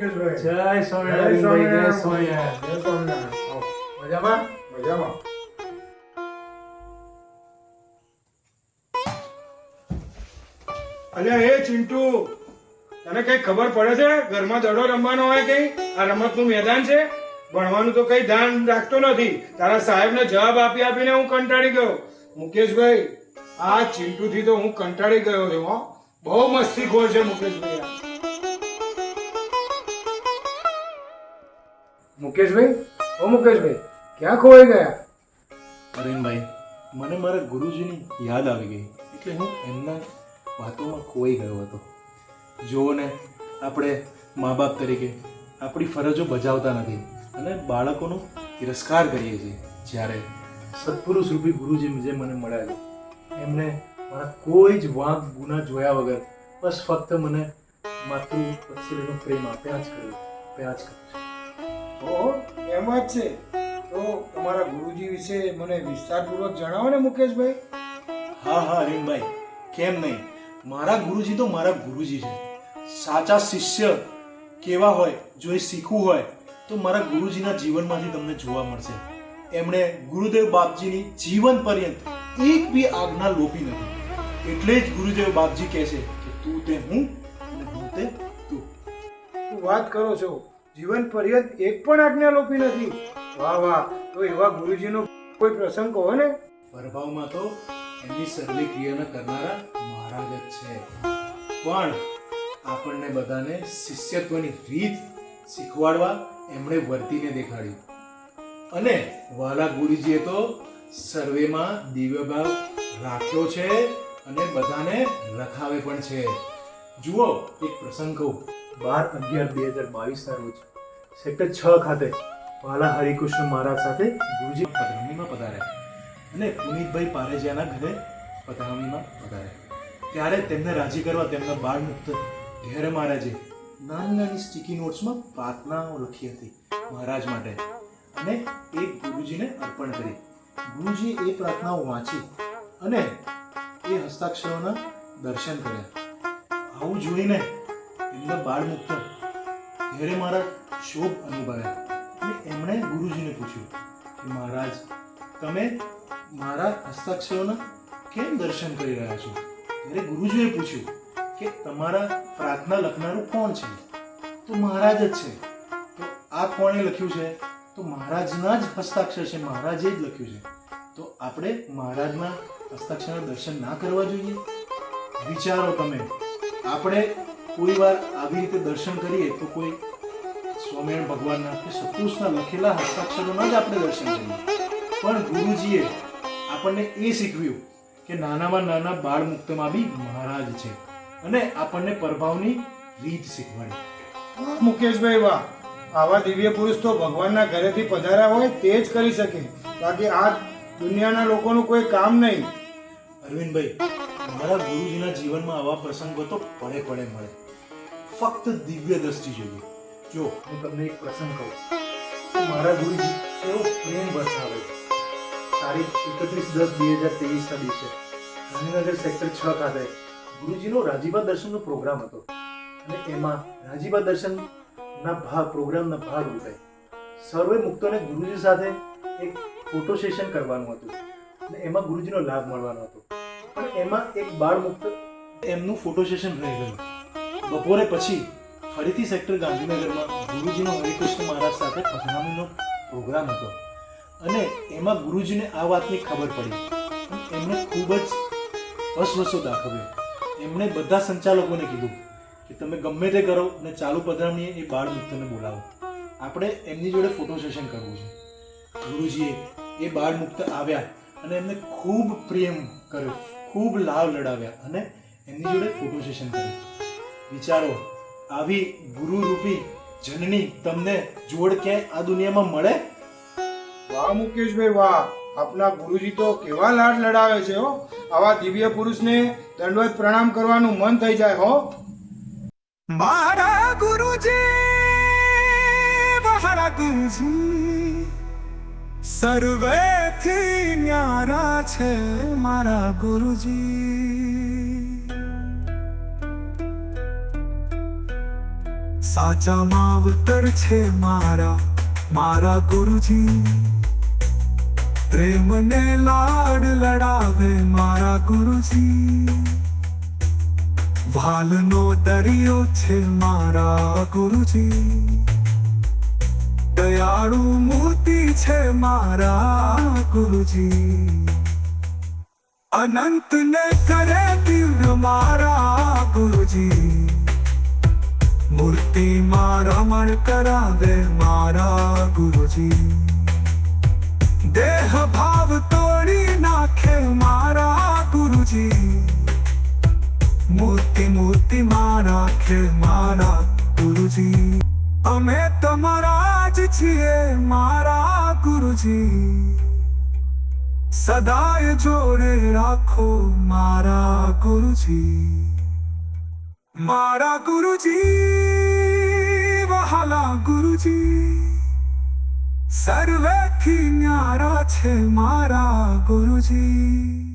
મુકેશભાઈ. જય સ્વામિનારાયણ ભાઈ, જય જય સ્વામિનારાયણ. સ્વામિનારાયણ. આવો. મજામાં? મજામાં. અલ્યા એ ચિંટુ, તને કઈ ખબર પડે છે ઘરમાં દડો રમવાનો હોય કઈ? આ રમતનું મેદાન છે, ભણવાનું તો કઈ ધ્યાન રાખતો નથી. તારા સાહેબને જવાબ આપી આપીને હું કંટાળી ગયો. મુકેશભાઈ, આ ચિંટુથી તો હું કંટાળી ગયો છું હો. બહુ મસ્તીખોર છે મુકેશભાઈ આ. મુકેશભાઈ, ઓ મુકેશભાઈ, ક્યાં ખોવાઈ ગયા? અરવિંદભાઈ, મને મારા ગુરુજીની યાદ આવી ગઈ એટલે હું એમના વાતોમાં ખોવાઈ ગયો હતો. જુઓ ને, આપણે મા બાપ તરીકે આપણી ફરજો બજાવતા નથી અને બાળકોનો તિરસ્કાર કરીએ છીએ. જ્યારે સત્પુરુષ રૂપી ગુરુજી જે મને મળ્યા છે, એમણે મારા કોઈ જ વાંક ગુના જોયા વગર બસ ફક્ત મને માતૃ વાત્સલ્યનો પ્રેમ આપ્યા જ કર્યો છે. ઓહો, એમ જ છે. તો તમારા ગુરુજી વિશે મને વિસ્તારપૂર્વક જણાવો ને મુકેશભાઈ. હા હા અરવિંદભાઈ, કેમ નહીં. મારા ગુરુજી તો મારા ગુરુજી છે. સાચા શિષ્ય કેવા હોય જો એ શીખવું હોય તો મારા ગુરુજીના જીવનમાંથી તમને જોવા મળશે. એમણે ગુરુદેવ બાપજીની જીવન પર્યંત એક બી આજ્ઞા લોપી નથી. એટલે જ ગુરુદેવ બાપજી કહે છે કે તું તે હું અને હું તે તું. શું વાત કરો છો? જીવન પર્યંત એક પણ આજ્ઞા લોપી નથી? વાહ વાહ. તો એવા ગુરુજીનો કોઈ પ્રસંગ કહો ને. પ્રભાવમાં તો એમની સર્વે ક્રિયાના કરનારા મહારાજ જ છે, પણ આપણને બધાને શિષ્યત્વની રીત શીખવાડવા એમણે વર્તીને દેખાડ્યું. અને વાલા ગુરુજીએ તો સર્વેમાં દિવ્ય ભાવ રાખ્યો છે અને બધાને રખાવે પણ છે. જુઓ, એક પ્રસંગ કહું. 12/11/2022 ના રોજ સેક્ટર 6 ખાતે વાલા હરિકૃષ્ણ મહારાજ સાથે ગુરુજી પધરામણીમાં પધાર્યા અને પુનિતભાઈ પારેજિયાના ઘરે પધરામણીમાં પધાર્યા. ત્યારે તેમને રાજી કરવા તેમના બાળ મુક્ત ઘેર મહારાજે નાની નાની સ્ટીકી નોટ્સમાં પ્રાર્થનાઓ લખી હતી મહારાજ માટે અને એ ગુરુજીને અર્પણ કરી. ગુરુજીએ એ પ્રાર્થનાઓ વાંચી અને એ હસ્તાક્ષરોના દર્શન કર્યા. આવું જોઈને એમના બાળ મુક્ત ઘેરે મહારાજ શોભ અનુભવ્યા અને એમણે ગુરુજીને પૂછ્યું કે મહારાજ, તમે મારા હસ્તાક્ષરોના કેમ દર્શન કરી રહ્યા છો? ત્યારે ગુરુજીએ પૂછ્યું કે તમારા પ્રાર્થના લખનારું કોણ છે? તો મહારાજ જ છે. તો આ કોણે લખ્યું છે? તો મહારાજના જ હસ્તાક્ષર છે, મહારાજે જ લખ્યું છે. તો આપણે મહારાજના હસ્તાક્ષરના દર્શન ના કરવા જોઈએ? વિચારો તમે, આપણે કોઈ વાર આવી રીતે દર્શન કરીએ તો કોઈ સ્વામિનારાયણ ભગવાનના કે સત્પુરુષના લખેલા હસ્તાક્ષરોના જ આપણે દર્શન કરીએ. પણ ગુરુજીએ આપણને એ શીખવ્યું કે નાનામાં નાના બાળ મુક્તમાં બી મહારાજ છે અને આપણને પ્રભાવની રીત શીખવાડી. વાહ મુકેશભાઈ વાહ. આવા દિવ્ય પુરુષ તો ભગવાનના ઘરેથી પધાર્યા હોય તે જ કરી શકે, બાકી આ દુનિયાના લોકોનું કોઈ કામ નહીં. અરવિંદભાઈ, મારા ગુરુજીના જીવનમાં આવા પ્રસંગો તો પડે પડે મળે. ફક્ત દિવ્ય દ્રષ્ટિ જોઈએ. જો હું તમને એક પ્રસંગ કહું. મારા ગુરુજી એવો પ્રેમ વરસાવે. તારીખ 31/10/2023 ના દિવસે ગાંધીનગર સેક્ટર 6 ખાતે ગુરુજીનો રાજીબા દર્શનનો પ્રોગ્રામ હતો અને એમાં રાજીબા દર્શનના પ્રોગ્રામના ભાગરૂપે સર્વે મુક્તોને ગુરુજી સાથે એક ફોટો સેશન કરવાનું હતું અને એમાં ગુરુજીનો લાભ મળવાનો હતો. પણ એમાં એક બાળ મુક્ત એમનું ફોટો સેશન રહી ગયું. બપોરે પછી ફરીથી સેક્ટર ગાંધીનગરમાં ગુરુજીનો હરિકૃષ્ણ મહારાજ સાથે પધરામણીનો પ્રોગ્રામ હતો અને એમાં ગુરુજીને આ વાતની ખબર પડી. એમણે ખૂબ જ વસવસો દાખવ્યો. એમણે બધા સંચાલકોને કીધું કે તમે ગમે તે કરો અને ચાલુ પધરામણીએ એ બાળ મુક્તને બોલાવો, આપણે એમની જોડે ફોટો સેશન કરવું છે. ગુરુજીએ એ બાળ મુક્ત આવ્યા અને એમને ખૂબ પ્રેમ કર્યો, ખૂબ લાભ લડાવ્યા અને એમની જોડે ફોટો સેશન કર્યું. વિચારો, આવી ગુરુરૂપી જનની તમને જોડ ક્યાંય આ દુનિયામાં મળે? વાહ મુકેશભાઈ વાહ. આપના ગુરુજી તો કેવા લાડ લડાવે છે હો. આવા દિવ્ય પુરુષને દંડવત પ્રણામ કરવાનું મન થઈ જાય હો. મારા ગુરુજી સર્વેથી ન્યારા છે મારા ગુરુજી. સાચા માવતર છે મારા ગુરુજી. પ્રેમને લાડ લડાવે મારા ગુરુજી. ભાલનો દરિયો છે મારા ગુરુજી. દયાળુ મોતી છે મારા ગુરુજી. અનંત ને કરે દિવ્ય મારા ગુરુજી. મૂર્તિમાં રમણ કરાવે મારા ગુરુજી. દેહ ભાવ તોડી નાખે મારા ગુરુજી. મૂર્તિમાં રાખે મારા ગુરુજી. અમે તમારા જ છીએ મારા ગુરુજી. સદાય જોડે રાખો મારા ગુરુજી. મારા ગુરુજી વહાલા ગુરુજી. સર્વેથી ન્યારા છે મારા ગુરુજી.